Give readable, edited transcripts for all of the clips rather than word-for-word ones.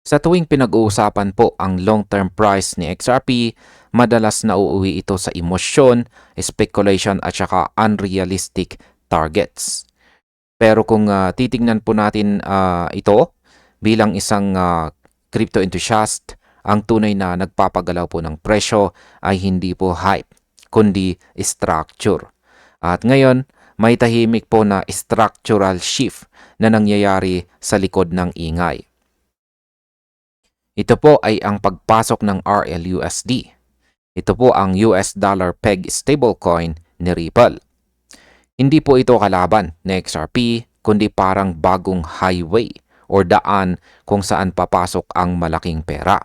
Sa tuwing pinag-uusapan po ang long-term price ni XRP, madalas nauuwi ito sa emosyon, speculation at saka unrealistic targets. Pero kung titingnan po natin ito bilang isang crypto enthusiast, ang tunay na nagpapagalaw po ng presyo ay hindi po hype, kundi structure. At ngayon, may tahimik po na structural shift na nangyayari sa likod ng ingay. Ito po ay ang pagpasok ng RLUSD. Ito po ang US dollar peg stablecoin ni Ripple. Hindi po ito kalaban ni XRP, kundi parang bagong highway o daan kung saan papasok ang malaking pera.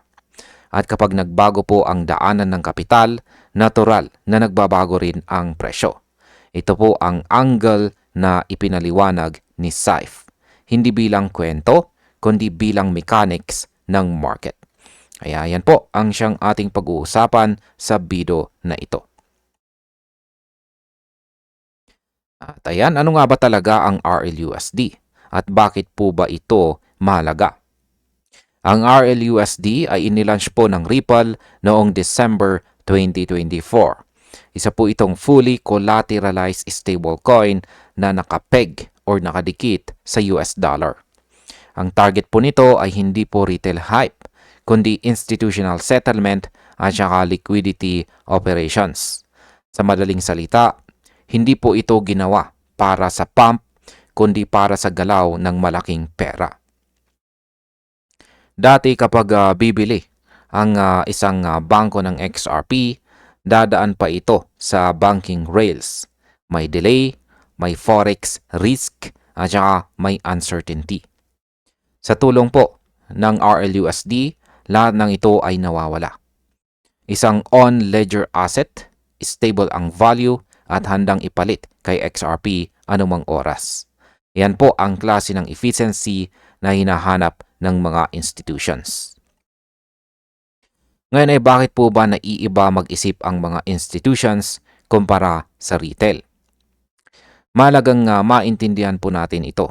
At kapag nagbago po ang daanan ng kapital, natural na nagbabago rin ang presyo. Ito po ang angle na ipinaliwanag ni Saif. Hindi bilang kwento, kundi bilang mechanics ng market. Kaya yan po ang siyang ating pag-uusapan sa video na ito. At ayan, ano nga ba talaga ang RLUSD? At bakit po ba ito mahalaga? Ang RLUSD ay inilaunch po ng Ripple noong December 2024. Isa po itong fully collateralized stablecoin na nakapeg or nakadikit sa US dollar. Ang target po nito ay hindi po retail hype, kundi institutional settlement at saka liquidity operations. Sa madaling salita, hindi po ito ginawa para sa pump, kundi para sa galaw ng malaking pera. Dati kapag bibili ang isang bangko ng XRP, dadaan pa ito sa banking rails. May delay, may forex risk, at saka may uncertainty. Sa tulong po ng RLUSD, lahat ng ito ay nawawala. Isang on-ledger asset, stable ang value at handang ipalit kay XRP anumang oras. Yan po ang klase ng efficiency na hinahanap ng mga institutions. Ngayon ay bakit po ba naiiba mag-isip ang mga institutions kumpara sa retail? Mahalagang maintindihan po natin ito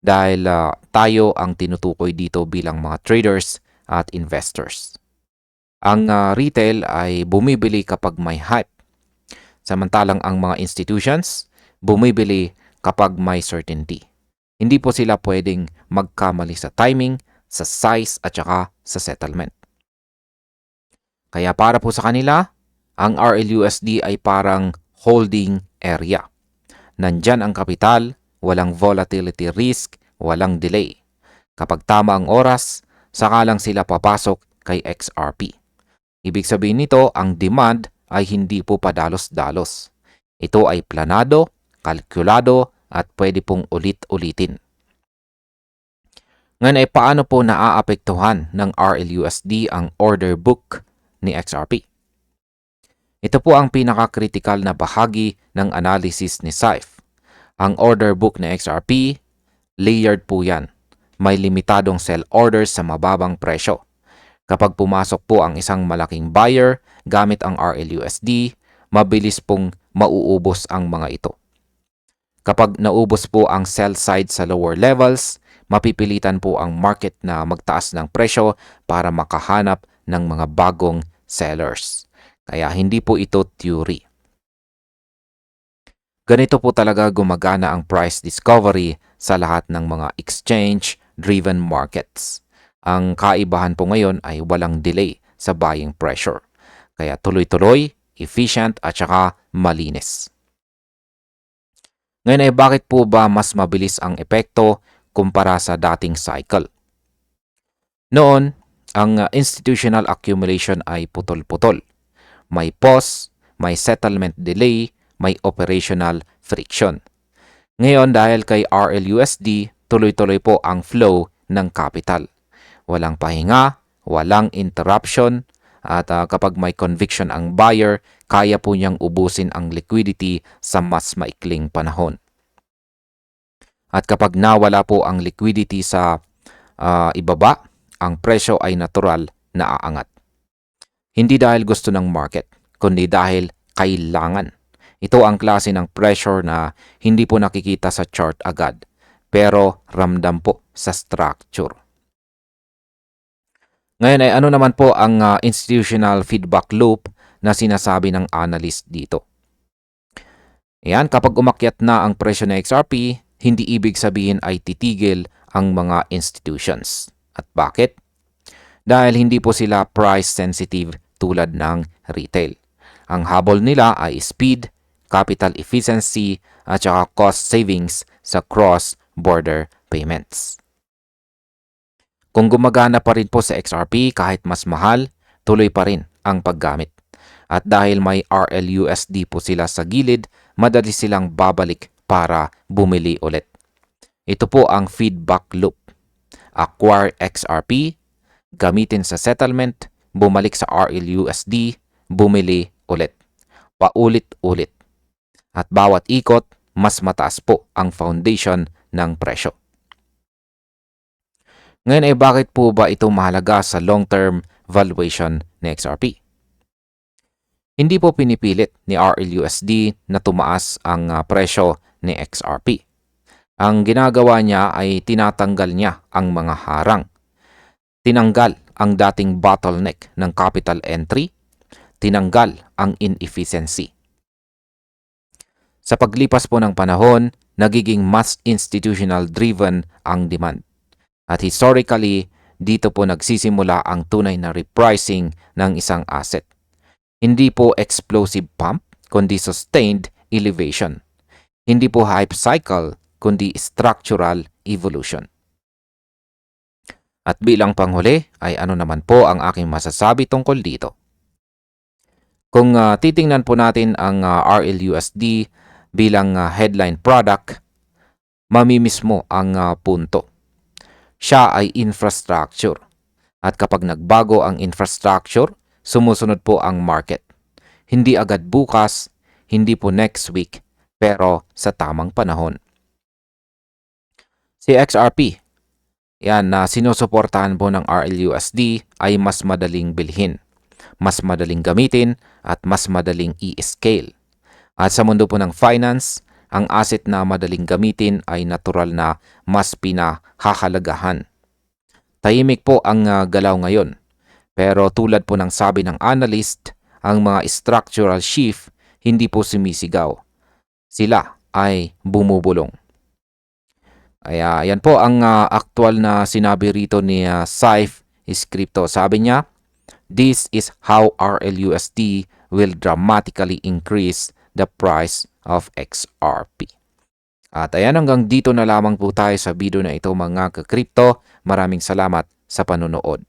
dahil tayo ang tinutukoy dito bilang mga traders at investors. Ang retail ay bumibili kapag may hype, samantalang ang mga institutions bumibili kapag may certainty. Hindi po sila pwedeng magkamali sa timing, sa size at saka sa settlement. Kaya para po sa kanila, ang RLUSD ay parang holding area. Nandyan ang kapital, walang volatility risk, walang delay. Kapag tama ang oras, saka lang sila papasok kay XRP. Ibig sabihin nito, ang demand ay hindi po padalos-dalos. Ito ay planado, kalkulado, at pwede pong ulit-ulitin. Ngayon ay paano po naaapektuhan ng RLUSD ang order book ni XRP? Ito po ang pinaka-critical na bahagi ng analysis ni Saif. Ang order book ni XRP, layered po yan. May limitadong sell orders sa mababang presyo. Kapag pumasok po ang isang malaking buyer gamit ang RLUSD, mabilis pong mauubos ang mga ito. Kapag naubos po ang sell side sa lower levels, mapipilitan po ang market na magtaas ng presyo para makahanap ng mga bagong sellers. Kaya hindi po ito theory. Ganito po talaga gumagana ang price discovery sa lahat ng mga exchange-driven markets. Ang kaibahan po ngayon ay walang delay sa buying pressure. Kaya tuloy-tuloy, efficient at saka malinis. Ngayon ay bakit po ba mas mabilis ang epekto kumpara sa dating cycle? Noon, ang institutional accumulation ay putol-putol. May pause, may settlement delay, may operational friction. Ngayon dahil kay RLUSD, tuloy-tuloy po ang flow ng capital. Walang pahinga, walang interruption, at kapag may conviction ang buyer, kaya po niyang ubusin ang liquidity sa mas maikling panahon. At kapag nawala po ang liquidity sa ibaba, ang presyo ay natural na aangat. Hindi dahil gusto ng market, kundi dahil kailangan. Ito ang klase ng pressure na hindi po nakikita sa chart agad, pero ramdam po sa structure. Ngayon ay ano naman po ang institutional feedback loop na sinasabi ng analyst dito. Ayan, kapag umakyat na ang presyo ng XRP, hindi ibig sabihin ay titigil ang mga institutions. At bakit? Dahil hindi po sila price sensitive tulad ng retail. Ang habol nila ay speed, capital efficiency, at saka cost savings sa cross-border payments. Kung gumagana pa rin po sa XRP kahit mas mahal, tuloy pa rin ang paggamit. At dahil may RLUSD po sila sa gilid, madali silang babalik para bumili ulit. Ito po ang feedback loop. Acquire XRP, gamitin sa settlement, bumalik sa RLUSD, bumili ulit. Paulit-ulit. At bawat ikot, mas mataas po ang foundation ng presyo. Ngayon ay bakit po ba ito mahalaga sa long-term valuation ni XRP? Hindi po pinipilit ni RLUSD na tumaas ang presyo ni XRP. Ang ginagawa niya ay tinatanggal niya ang mga harang. Tinanggal ang dating bottleneck ng capital entry, tinanggal ang inefficiency. Sa paglipas po ng panahon, nagiging mas institutional driven ang demand. At historically, dito po nagsisimula ang tunay na repricing ng isang asset. Hindi po explosive pump, kundi sustained elevation. Hindi po hype cycle, kundi structural evolution. At bilang panghuli ay ano naman po ang aking masasabi tungkol dito. Kung titingnan po natin ang RLUSD bilang headline product, mamimiss mo ang punto. Siya ay infrastructure. At kapag nagbago ang infrastructure, sumusunod po ang market. Hindi agad bukas, hindi po next week, pero sa tamang panahon. Si XRP, yan na sinusuportahan po ng RLUSD ay mas madaling bilhin, mas madaling gamitin, at mas madaling i-scale. At sa mundo po ng finance, ang asset na madaling gamitin ay natural na mas pinahahalagahan. Tahimik po ang galaw ngayon. Pero tulad po ng sabi ng analyst, ang mga structural shift hindi po sumisigaw. Sila ay bumubulong. Kaya yan po ang aktual na sinabi rito ni Saif Crypto. Sabi niya, this is how RLUSD will dramatically increase the price of XRP. At ayan, hanggang dito na lamang po tayo sa video na ito mga ka-crypto. Maraming salamat sa panonood.